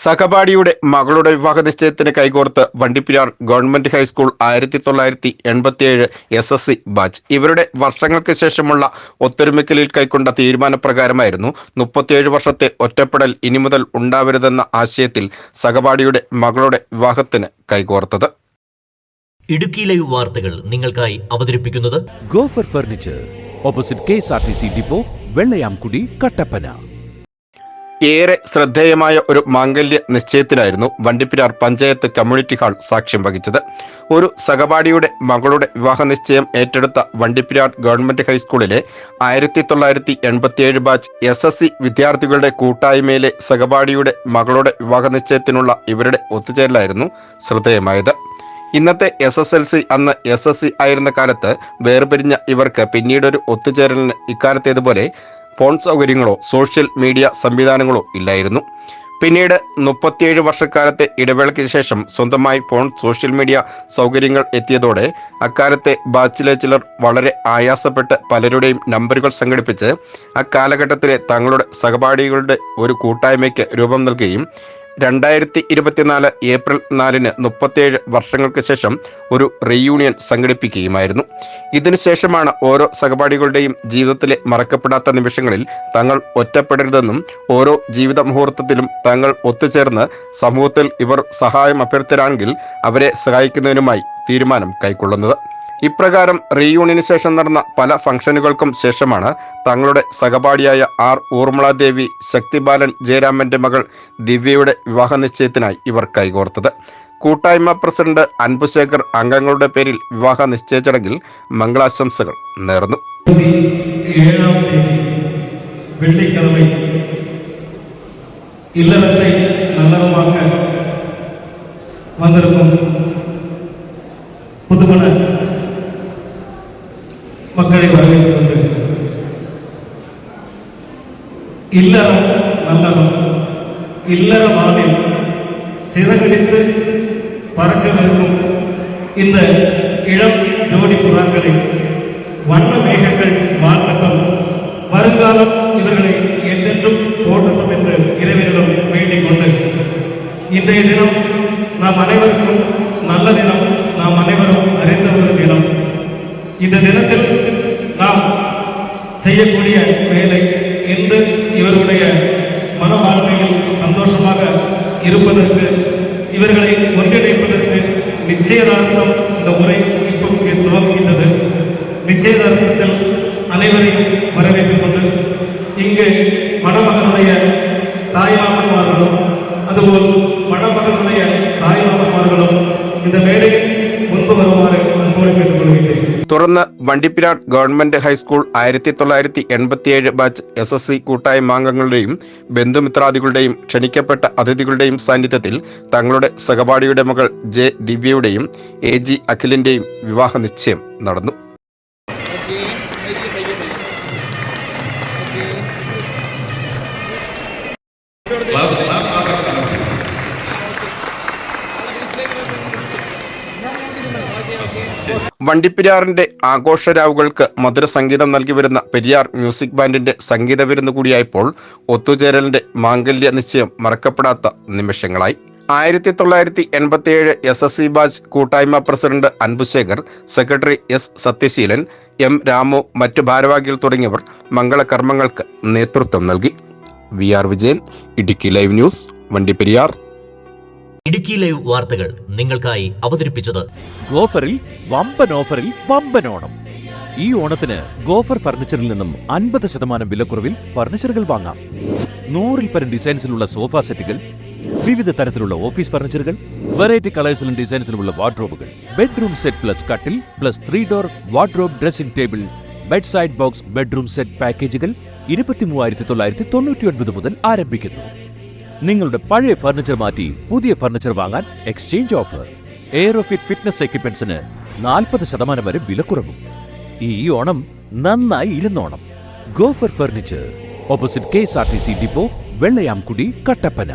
സഹപാഠിയുടെ മകളുടെ വിവാഹ നിശ്ചയത്തിന് കൈകോർത്ത് Vandiperiyar government high school 1987 SSC batch. ഇവരുടെ വർഷങ്ങൾക്ക് ശേഷമുള്ള ഒത്തൊരുമിക്കലിൽ കൈക്കൊണ്ട തീരുമാനപ്രകാരമായിരുന്നു 37 വർഷത്തെ ഒറ്റപ്പെടൽ ഇനി മുതൽ ഉണ്ടാവരുതെന്ന ആശയത്തിൽ സഹപാഠിയുടെ മകളുടെ വിവാഹത്തിന് കൈകോർത്തത്. ഇടുക്കി ലൈവ് വാർത്തകൾ നിങ്ങൾക്കായി അവതരിപ്പിക്കുന്നത് gopher furniture, opposite KSRTC depot, Vellayamkudi, Kattappana. ഏറെ ശ്രദ്ധേയമായ ഒരു മാംഗല്യ നിശ്ചയത്തിനായിരുന്നു വണ്ടിപ്പെരിയാർ പഞ്ചായത്ത് കമ്മ്യൂണിറ്റി ഹാൾ സാക്ഷ്യം വഹിച്ചത്. ഒരു സഹപാഠിയുടെ മകളുടെ വിവാഹ നിശ്ചയം ഏറ്റെടുത്ത വണ്ടിപ്പെരിയാർ ഗവൺമെന്റ് ഹൈസ്കൂളിലെ 1987 ബാച്ച് SSC വിദ്യാർത്ഥികളുടെ കൂട്ടായ്മയിലെ സഹപാഠിയുടെ മകളുടെ വിവാഹ നിശ്ചയത്തിനുള്ള ഇവരുടെ ഒത്തുചേരലായിരുന്നു ശ്രദ്ധേയമായത്. ഇന്നത്തെ SSLC അന്ന് SSC ആയിരുന്ന കാലത്ത് വേർപിരിഞ്ഞ ഇവർക്ക് പിന്നീടൊരു ഒത്തുചേരലിന് ഇക്കാലത്തേതുപോലെ ഫോൺ സൗകര്യങ്ങളോ സോഷ്യൽ മീഡിയ സംവിധാനങ്ങളോ ഇല്ലായിരുന്നു. പിന്നീട് 37 വർഷക്കാലത്തെ ഇടവേളയ്ക്ക് ശേഷം സ്വന്തമായി ഫോൺ, സോഷ്യൽ മീഡിയ സൗകര്യങ്ങൾ എത്തിയതോടെ അക്കാലത്തെ ബാച്ചിലെ ചിലർ വളരെ ആയാസപ്പെട്ട് പലരുടെയും നമ്പറുകൾ സംഘടിപ്പിച്ച് അക്കാലഘട്ടത്തിലെ തങ്ങളുടെ സഹപാഠികളുടെ ഒരു കൂട്ടായ്മയ്ക്ക് രൂപം നൽകുകയും 2024 ഏപ്രിൽ 4-ന് 37 വർഷങ്ങൾക്ക് ശേഷം ഒരു റീയൂണിയൻ സംഘടിപ്പിക്കുകയുമായിരുന്നു. ഇതിനുശേഷമാണ് ഓരോ സഹപാഠികളുടെയും ജീവിതത്തിലെ മറക്കപ്പെടാത്ത നിമിഷങ്ങളിൽ തങ്ങൾ ഒറ്റപ്പെടരുതെന്നും ഓരോ ജീവിത മുഹൂർത്തത്തിലും തങ്ങൾ ഒത്തുചേർന്ന് സമൂഹത്തിൽ ഇവർ സഹായം അഭ്യർത്ഥരാണെങ്കിൽ അവരെ സഹായിക്കുന്നതിനുമായി തീരുമാനം കൈക്കൊള്ളുന്നത്. ഇപ്രകാരം റീയൂണിയന് ശേഷം നടന്ന പല ഫംഗ്ഷനുകൾക്കും ശേഷമാണ് തങ്ങളുടെ സഹപാഠിയായ ഊർമിളാദേവി ശക്തിബാലൻ ജയരാമന്റെ മകൾ ദിവ്യയുടെ വിവാഹ നിശ്ചയത്തിനായി ഇവർ കൈകോർത്തത്. കൂട്ടായ്മ പ്രസിഡന്റ് അൻപുശേഖർ അംഗങ്ങളുടെ പേരിൽ വിവാഹ നിശ്ചയ ചടങ്ങിൽ മംഗളാശംസകൾ നേർന്നു. மக்களை வரவேற்றுக்கொண்டு இல்லறம் நல்லறம் இல்லற வானில் சிறகடித்து பறக்கவிருக்கும் இந்த இளம் ஜோடி புறாக்களில் வண்ண மேகங்கள் வாழ்க்கட்டும், வருங்காலம் இவர்களை என்றென்றும் போற்றட்டும் என்று இறைவனிடம் வேண்டிக் கொண்டு இன்றைய தினம் நாம் அனைவருக்கும் நல்ல தினம், நாம் அனைவரும் அறிந்த ஒரு தினம். இந்த தினத்தில் நாம் செய்யக்கூடிய வேலை இன்று இவருடைய மன வாழ்க்கையில் சந்தோஷமாக இருப்பதற்கு, இவர்களை ஒன்றிணைப்பதற்கு நிச்சயதார்த்தம் இந்த முறை இப்போ துவங்குகின்றது. நிச்சயதார்த்தத்தில் அனைவரையும் வரவேற்றுக் கொண்டு இங்கு மணமகனுடைய தாய்மாமன்மார்களும் அதுபோல் மணமகனுடைய தாய்மாமன்மார்களும் இந்த மேடையில் முன்பு வருமாறு அன்போடு கேட்டுக்கொள்கிறேன். തുടർന്ന് Vandiperiyar government high school 1987 batch SSC കൂട്ടായ്മാംഗങ്ങളുടെയും ബന്ധുമിത്രാദികളുടെയും ക്ഷണിക്കപ്പെട്ട അതിഥികളുടെയും സാന്നിധ്യത്തിൽ തങ്ങളുടെ സഹപാഠിയുടെ മകൾ ജെ ദിവ്യയുടെയും AG അഖിലിന്റെയും വിവാഹ നിശ്ചയം നടന്നു. വണ്ടിപ്പെരിയാറിന്റെ ആഘോഷരാവുകൾക്ക് മധുര സംഗീതം നൽകി വരുന്ന പെരിയാർ മ്യൂസിക് ബാൻഡിന്റെ സംഗീത വിരുന്ന് കൂടിയായപ്പോൾ ഒത്തുചേരലിന്റെ മാംഗല്യ നിശ്ചയം മറക്കപ്പെടാത്ത നിമിഷങ്ങളായി. 1987 SSC ബാച്ച് കൂട്ടായ്മ president Anbusekhar, secretary S Sathyaseelan, M Ramu, മറ്റു ഭാരവാഹികൾ തുടങ്ങിയവർ മംഗളകർമ്മങ്ങൾക്ക് നേതൃത്വം നൽകി. VR Vijayan, Idukki live news, Vandiperiyar. Idukki live വാർത്തകൾ നിങ്ങൾക്കായി അവതരിപ്പിച്ചത് ഗോഫറിൽ വമ്പൻ ഓഫറിൽ വമ്പൻ ഓണം. ഈ ഓണത്തിന് ഗോഫർ ഫർണിച്ചറിൽ നിന്നും 50% വിലക്കുറവിൽ ഫർണിച്ചറുകൾ വാങ്ങാം. 100-ൽ പരം ഡിസൈൻസിലുള്ള സോഫ സെറ്റുകൾ, വിവിധ തരത്തിലുള്ള ഓഫീസ് ഫർണിച്ചറുകൾ, വെറൈറ്റി കളേഴ്സിലും ഡിസൈൻസിലുമുള്ള വാർഡ്രോബുകൾ, ബെഡ്റൂം സെറ്റ് പ്ലസ് കട്ടിൽ plus 3 door wardrobe dressing table, bed side box bedroom set പാക്കേജുകൾ 23,999 മുതൽ ആരംഭിക്കുന്നു. നിങ്ങളുടെ പഴയ ഫർണിച്ചർ മാറ്റി പുതിയ ഫർണിച്ചർ വാങ്ങാൻ എക്സ്ചേഞ്ച് ഓഫർ. എയറോഫിറ്റ് ഫിറ്റ്നസ് എക്യുപ്മെന്റ്സിന് 40% വരെ വിലക്കുറവും. ഈ ഓണം നന്നായി ഇരുന്നോണം. Gofer furniture, opposite KSRTC depot, Vellayamkudi, Kattappana.